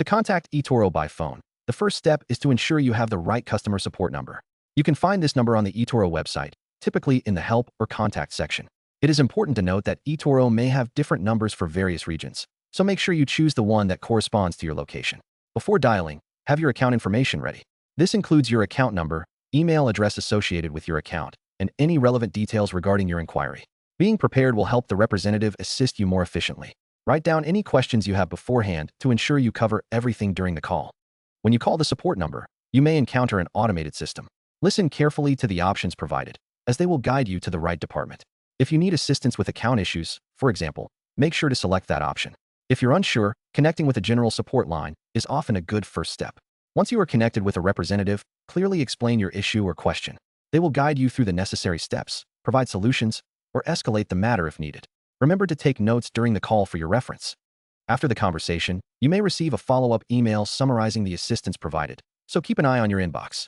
To contact eToro by phone, the first step is to ensure you have the right customer support number. You can find this number on the eToro website, typically in the Help or Contact section. It is important to note that eToro may have different numbers for various regions, so make sure you choose the one that corresponds to your location. Before dialing, have your account information ready. This includes your account number, email address associated with your account, and any relevant details regarding your inquiry. Being prepared will help the representative assist you more efficiently. Write down any questions you have beforehand to ensure you cover everything during the call. When you call the support number, you may encounter an automated system. Listen carefully to the options provided, as they will guide you to the right department. If you need assistance with account issues, for example, make sure to select that option. If you're unsure, connecting with a general support line is often a good first step. Once you are connected with a representative, clearly explain your issue or question. They will guide you through the necessary steps, provide solutions, or escalate the matter if needed. Remember to take notes during the call for your reference. After the conversation, you may receive a follow-up email summarizing the assistance provided, so keep an eye on your inbox.